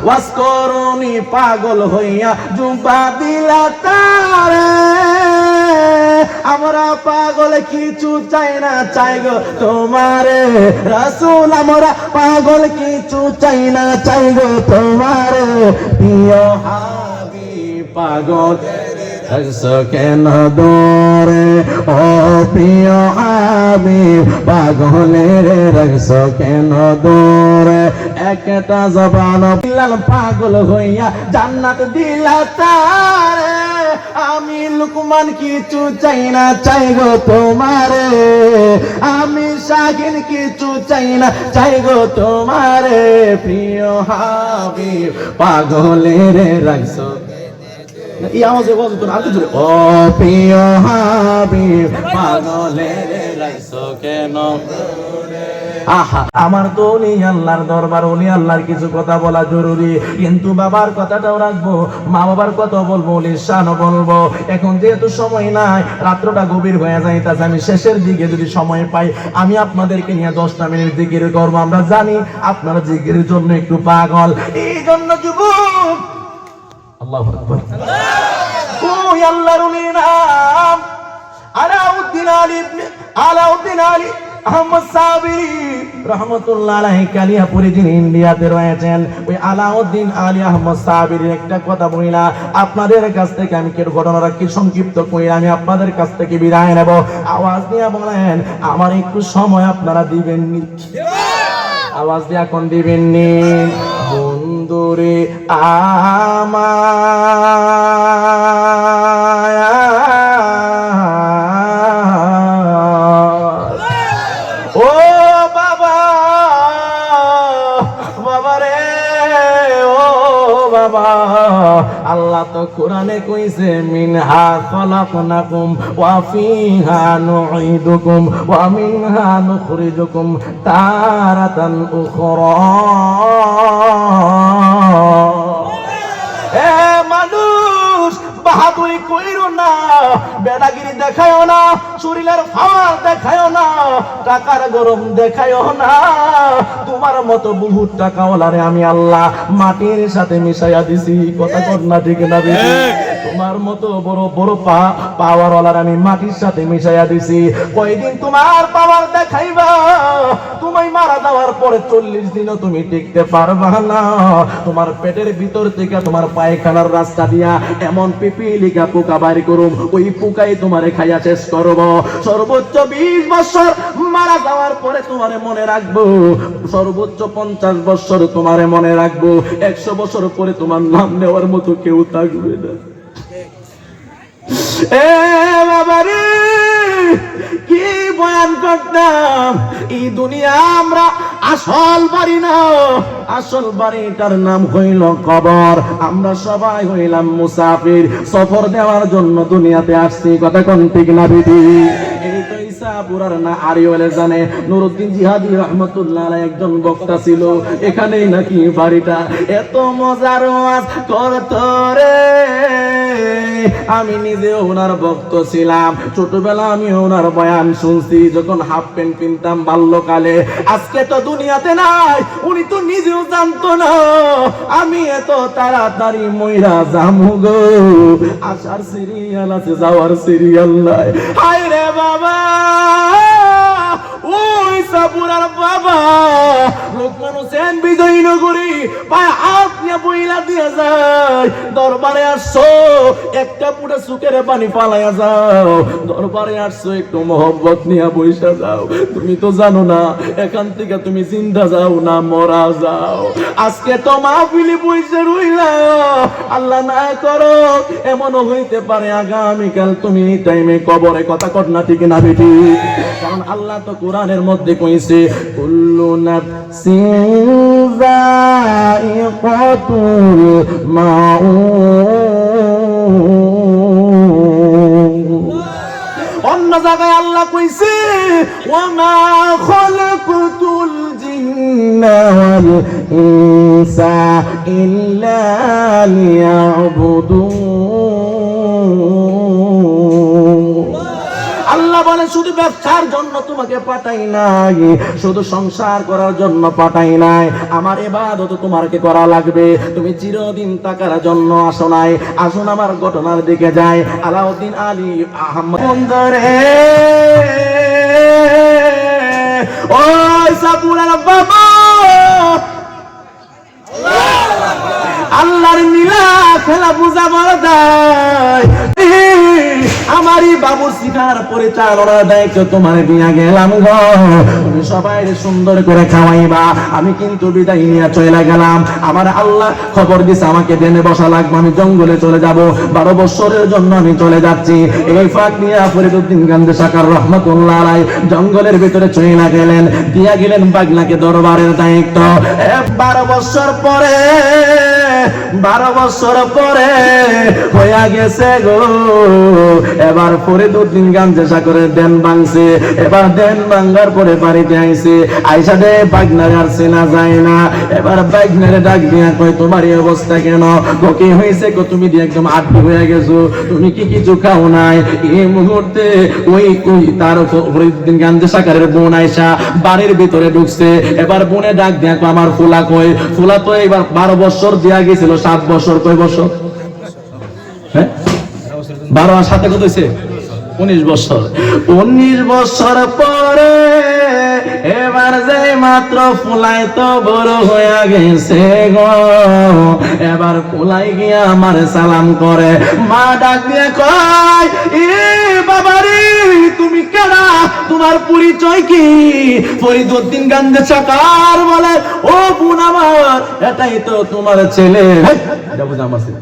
ওয়াজ করুনি পাগল হইয়া জুম্পা দিলা তারে আমরা পাগল কিছু চাই না চাই গো তোমারে রাসূল আমরা পাগল কিছু চাই না চাই গো তোমারে প্রিয় হাবিব পাগল রাখছো কেন দূরে ও প্রিয় হাবিব পাগলের রাখছো কেন দূরে একটা জবান বিলাল পাগল হইয়া জান্নাত দিলা তারে আমি লুকমান কিছু চাই না চাই গো তোমারে আমি শাকিল কিছু চাই না চাই গো তোমারে প্রিয় হাবিব পাগলের রাখছো এই আওয়াজে বলতো না আর কিছু ও প্রিয় হাবিব পাগলের রাখছো কেন আহা আমার তো ওলি আল্লাহর দরবার ওলি আল্লাহর কিছু কথা বলা জরুরি কিন্তু বাবার কথাটাও রাখবো মা বাবার কথা বলবো ওলির শানও বলবো এখন যেহেতু সময় নাই রাত্রটা গভীর হয়ে যাইতাছে আমি শেষের দিকে যদি সময় পাই আমি আপনাদেরকে নিয়ে 10টা মিনিট জিকির করবো আমরা জানি আপনারা জিকিরের জন্য একটু পাগল এই জন্য যুবক আল্লাহু আকবার ওই আল্লাহর ওলির নাম আলাউদ্দিন আলী আহমদ সাবিরি রহমতুল্লাহ আলাইহি কালিয়াপুরে যিনি ইন্ডিয়াতে রয়েছেন ওই আলাউদ্দিন আলী আহমদ সাবিরির একটা কথা বইলা আপনাদের কাছ থেকে আমি কি ঘটনাটা কি সংক্ষিপ্ত কইরা আমি আপনাদের কাছ থেকে বিদায় নেব আওয়াজ দিয়ে বলেন আমার একটু সময় আপনারা দিবেন নি আওয়াজ দিয়ে এখন দিবেন নি বন্ধুরে ও বাবা বাবা রে ও বাবা আল্লাহ তো কোরআনে কইছে মিনহা খলাকনাকুম ওয়া ফিহা নুঈদুকুম ওয়া মিনহা নুখরিজুকুম তারাতান উখরা এ মানুষ বাহাদুরি কইরো না বেদাগিরি দেখায়ও না শরীরের ফাওয়ার দেখায়ও না টাকার গরম দেখায়ও না তোমার মতো বহু টাকাওয়ালারে আমি আল্লাহ মাটির সাথে মিশাইয়া দিছি কথা কর না ঠিক না বেশি তোমার মতো বড় বড় পাওয়ারওয়ালার আমি মাটির সাথে মিশাইয়া দিছি কয়দিন তোমার পাওয়ার দেখাইবা তুমি মারা যাওয়ার পরে 40 দিনও তুমি টিকতে পারবা না তোমার পেটের ভিতর থেকে তোমার পায়খানার রাস্তা দিয়া এমন পিপিলিকা পোকা বাইর করুম ওই পোকাই তোমারে খাইয়া শেষ করব সর্বোচ্চ 20 বছর মারা যাওয়ার পরে তোমারে মনে রাখবো সর্বোচ্চ 50 বছর তোমারে মনে রাখবো 100 বছর পরে তোমার নাম নেওয়ার মতো কেউ থাকবে না এ বাবা রে কি বয়ান করতাম এই দুনিয়া আমরা আসল বাড়ি না আসল বাড়িটার নাম হইল কবর আমরা সবাই হইলাম মুসাফির সফর দেওয়ার জন্য দুনিয়াতে আসছি কথা কোন ঠিক না বিধি এই তো ইসাপুরার না আরিওলে জানে নুরউদ্দিন জিহাদি রহমাতুল্লাহ আলাইহি একজন বক্তা ছিল এখানেই নাকি বাড়িটা এত মজার ওয়াজ করতো রে আমি নিজে ওনার ভক্ত ছিলাম ছোটবেলা আমি ওনার বয়ান শুনছি যখন হাফ প্যান্ট কিনতাম বাল্যকালে আজকে তো দুনিয়াতে নাই উনি তো নিজেও জানতো না আমি এত তাড়াতাড়ি মইরা যামু গো আসার সিরিয়াল আছে যাওয়ার সিরিয়াল নাই হায় রে বাবা ওই সাপুরার বাবা লোকমান হোসেন বিজয়নগরী পায়ে হাত নিয়ে বইলা দিয়ে যায় দরবারে আসছো একটা পুরো সুখের পানি পালাইয়া যাও দরবারে আসছো একটু মোহব্বত নিয়ে বইসা যাও তুমি তো জানো না এখান থেকে তুমি জিন্দা যাও না মরা যাও আজকে তো মাহফিলে বইসা রইলা আল্লাহ না করো এমনও হইতে পারে আগামীকাল তুমি এই টাইমে কবরে কথা কর না ঠিক না বেটি কারণ আল্লাহ তো কোরআনের মধ্যে কইছে কুল্লু নাফসিন যায়িকাতুল মাউত অন্য জায়গায় আল্লাহ কইছে ওয়া মা খালাকাতুল জিন্না ওয়াল ইনসা ইল্লা লিয়াবুদুন আল্লাহ বলে শুধু ব্যবসার জন্য তোমাকে পাঠাই নাই, শুধু সংসার করার জন্য পাঠাই নাই। আমার ইবাদত তোমাকে করা লাগবে। তুমি চিরদিন টাকার জন্য আসো নাই। আসুন আমার ঘটনার দিকে যাই। আলাউদ্দিন আলী আহমদ বন্দরে ওই সাপুরার বাবা আল্লাহর নীলা খেলা বুঝা বড় দেয়। আমারই বাবু শিখার পরিচালনার দায়িত্ব তোমার দিয়া গেলাম গো। তুমি সবাই সুন্দর করে খাওয়াইবা। আমি কিন্তু বিদায় নিয়ে চলে গেলাম। আমার আল্লাহ খবর দিছে আমাকে দেনে বসা লাগবে। আমি জঙ্গলে চলে যাব। 12 বছরের জন্য আমি চলে যাচ্ছি। এই ফাঁক নিয়ে ফরিদউদ্দিন গান্ধী সাকার রহমাতুল্লাহ আলাইহি জঙ্গলের ভিতরে চলে গেলেন। দিয়া গেলেন বাগনাকে দরবারের দায়িত্ব। 12 বছর পরে 12 বছর পরে হইয়া গেছে গো। এবার ফরিদউদ্দিন গান্ধী সাগরের দেন ভাঙছে। এবার দেন ভাঙার পরে বাড়িতে আইছে। আইসা দে বাগনারে আর চেনা যায় না। এবার বাগনারে ডাক দিয়া কয় তোমার এই অবস্থা কেন? কি হয়েছে? তুমি দিয়ে একদম আটকে হয়ে গেছো। তুমি কি কিছু খাও নাই? এই মুহূর্তে ওই তার ফরিদউদ্দিন গান্ধী সাগরের বোন আইসা বাড়ির ভিতরে ঢুকছে। এবার বোনে ডাক দিয়া কয় আমার ফুলা কই? ফুলা তো এবার 12 বছর দিয়া গেছিল। 7 বছর। কয় বছর? হ্যাঁ 12 আর 7 কত হয়েছে? 19 বছর। 19 বছর পরে এবার যে মাত্র ফুলাই তো বড় হয়ে গেছে গো। এবার ফুলাই গিয়া আমার সালাম করে। মা ডাক দিয়ে কয় এ বাবারে তুমি কেডা? তোমার পরিচয় কি? ফরিদউদ্দিন গান্ধী সাকার বলে ও বোন আমার, এটাই তো তোমার ছেলে। এটা বুঝা আমার ছেলে।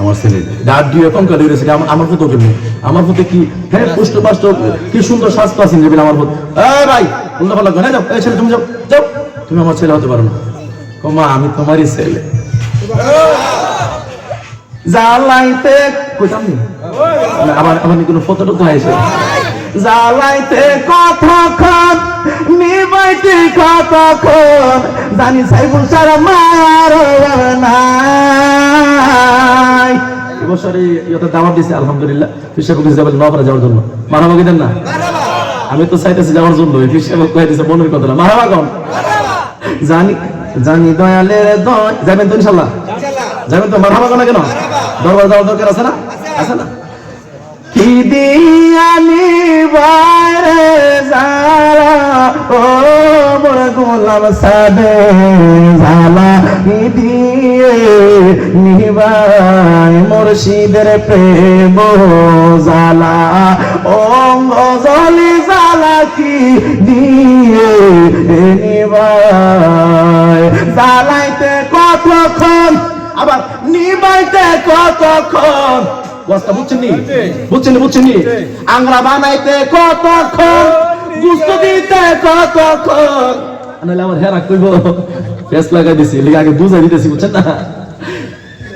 আমার ছেলে ডাক দিয়ে কঙ্কা দিয়েছে। আমার ফটো কেমনি? আমার ফটো কি হ্যাঁ পুষ্ট পাষ্ট কি সুন্দর স্বাস্থ্য আছেন যে আমার ফটো। ভাই উল্টা পাল্টা করে যাও। এই ছেলে তুমি যাও যাও। তুমি আমার ছেলে হতে পারো না। মা আমি তোমারই ছেলে। জ্বালাইতে কইতাম আবার আমার কোনো ফটো টটো আইছে। জ্বালাইতে কতক্ষণ নিবাইতে কতক্ষণ জানি সাইবুল সারা মার নাই। এবছরে ইয়তে দাওয়াত দিছে আলহামদুলিল্লাহ। ফিশাবুক যাবেন নওপাড়া যাওয়ার জন্য। মারহাবা দেন না? আমি তো চাইতেছি যাওয়ার জন্য। ফিশাবুক কয়ে দিছে মনের কথা। মারহাবা কোন? জানি জানি দয়ালের দয়। যাবেন তো ইনশাআল্লাহ? যাবেন তো? মারহাবা কোন? কেন দরবার যাওয়ার দরকার আছে না? আছে না? কি দিয়ানি বাইরে যারা ও মোর গোলাম সাদে জালা কি দিয়ে নিবাই মুর্শিদের প্রেম জালা অঙ্গ জলি জালা কি দিয়ে নিবাই। জ্বালাইতে কতক্ষণ আবার নিবাইতে কতক্ষণ। বস্তা বুঝছেন নি? বুঝছেন নি? আংরা বানাইতে কতক্ষণ, গুস্ত দিতে কতক্ষণ। নাহলে আমার হেরা কইব ফেস লাগাই দিছি। লিগে আগে বুঝাই দিতেছি। বুঝছেন না?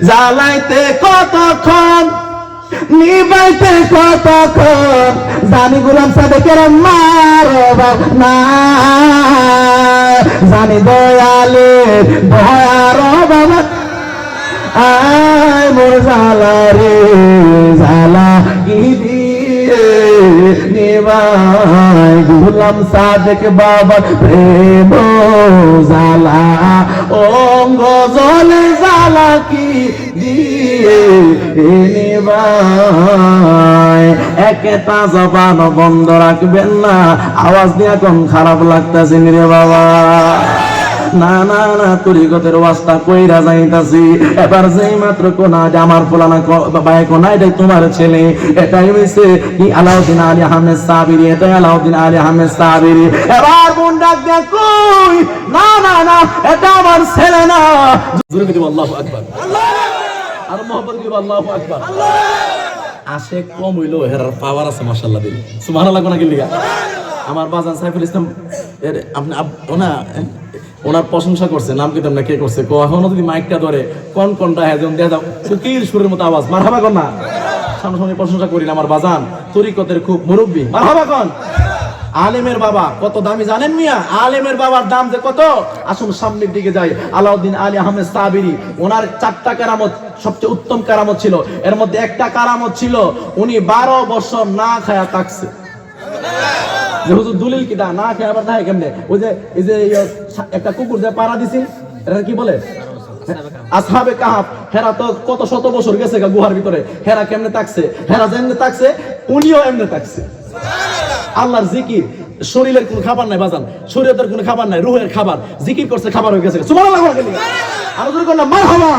জ্বালাইতে কতক্ষণ নিবাইতে কতক্ষণ জানি গোলাম সাদেকের মারবা না। জানি দয়ালে দয়ার বাবা আয় মোর জালা রে জালা কি দিয়ে নিবাই গোলাম সাদেক বাবা প্রেম জালা অঙ্গ জলে জালা কি দিয়ে নিবাই। একটা জবান বন্ধ রাখবেন না। আওয়াজ দিয়ে কোন খারাপ লাগতেছে রে বাবা। না না না তরিকতের ওয়াস্তা কইরা যাইতাছি। এবার যেই মাত্র কোনা যে আমার পোলানা বাবা কোনা এটাই তোমার ছেলে। এটাই হইছে কি আলাউদ্দিন আলী আহমেদ সাবিরি। এটাই আলাউদ্দিন আলী আহমেদ সাবিরি। এবার বোন ডাক দেয়া কই না না না এটা আমার ছেলে না। জোরে দিব আল্লাহু আকবার। আর মোহাম্মদ দিব আল্লাহু আকবার। আসে কম হইলো হেরার পাওয়ার আছে মাশাআল্লাহ দিল। সুবহানাল্লাহ কোনা কি লিগা আমার বাজান সাইফুল ইসলাম আপনি ওনা ওনার প্রশংসা করছে। নাম কি তোমরা কে করছে? এখনো যদি মাইকটা ধরে কোন কোনটা হেজন দিয়ে দাও ফকির সুরের মতো আওয়াজ। মারহাবা কোন না? সামনে প্রশংসা করি না আমার বাজান তরিকতের খুব মুরব্বী। মারহাবা কোন? আলেমের বাবা কত দামি জানেন মিয়া? আলেমের বাবার দাম যে কত। আসুন সামনের দিকে যাই। আলাউদ্দিন আলী আহমেদ সাবিরি ওনার 4টা কারামত সবচেয়ে উত্তম কারামত ছিল। এর মধ্যে একটা কারামত ছিল উনি 12 বছর না খায়া থাকছে। যে হুজুর দলিল কিটা না খেয়ে আবার থাকে কেমনে? ওই যে এই যে একটা কুকুর যে পাড়া দিছি, এটা কি বলে? আসহাবে কাহাফ। হেরা তো কত শত বছর গেছে গুহার ভিতরে, হেরা কেমনে থাকছে? হেরা যেমনে থাকছে উনিও এমনে থাকছে। আল্লাহর জিকির, শরীরের কোনো খাবার নাই বাজান, শরীরের কোনো খাবার নাই, রুহের খাবার। জিকির করছে, খাবার হয়ে গেছে। সুবহানাল্লাহ। আর যদি কোন মারহাবা।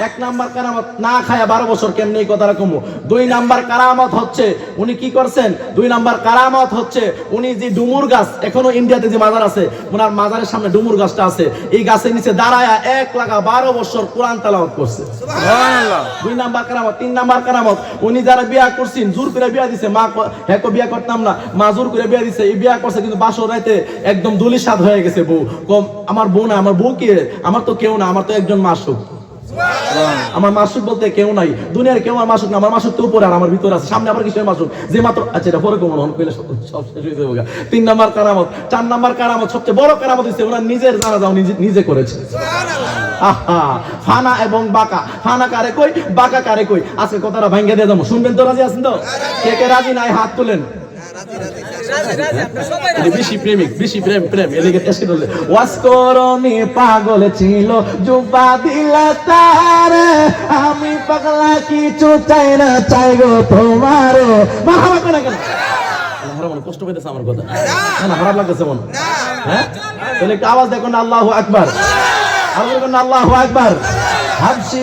এক নাম্বার কারামত, না খায়া 12 বছর কেমনে এই কথাটা কমু। 2 নাম্বার কারামত হচ্ছে উনি কি করছেন? 2 নাম্বার কারামত হচ্ছে উনি যে ডুমুর গাছ, এখনো ইন্ডিয়াতে যে মাজার আছে, ওনার মাজারের সামনে ডুমুর গাছটা আছে, এই গাছের নিচে দাঁড়ায়া 1 বছর কোরআন তেলাওয়াত করছে। সুবহানাল্লাহ। 2 নাম্বার কারামত। 3 নাম্বার কারামত, উনি যারা বিয়া করছেন জোর করে বিয়া দিছে, মা হেকো বিয়া করতাম না, মা জোর করে বিয়া দিছে, এই বিয়া করছে কিন্তু বাসর রাতে একদম দলির সাদ হয়ে গেছে বউ। কম আমার বউ না, আমার বউ কি? আমার তো কেউ না, আমার তো একজন মাসুক। আমার মাসুক বলতে কেউ নাই, দুনিয়ার কেউ আমার মাসুক না, আমার মাসুক তো উপরে আর আমার ভিতরে আছে, সামনে আবার কিসের মাসুক যে মাত্র। আচ্ছা, এটা পরে কমন হন কইলে সব শেষ হয়ে যাবে। 3 নাম্বার কারামত। 4 নাম্বার কারামত, সবচেয়ে বড় কারামত হচ্ছে ওনার নিজের জানাজাও নিজে করেছে। আহা, ফানা এবং বাঁকা। ফানা কারে কই, বাঁকা কারে কই? আজকে কথাটা ভাঙ্গে দিয়ে যাবো, শুনবেন তো? রাজি আছেন তো? কে কে রাজি নাই হাত তুলেন। বেশি প্রেমিক, বেশি প্রেম এদিকে টেস্ট করলে। ওয়াসকরণী পাগল ছিল জুবা দিলা তারে, আমি পাগলা কিছু চাই না, চাই গো তোমারে। মারহাবা কেন কেন? মনে কষ্ট পেতেছে আমার কথা না, খারাপ লাগতেছে মনে? হ্যাঁ, তাহলে একটু আওয়াজ দেখুন, আল্লাহু আকবার। আল্লাহু আকবার। হাবশি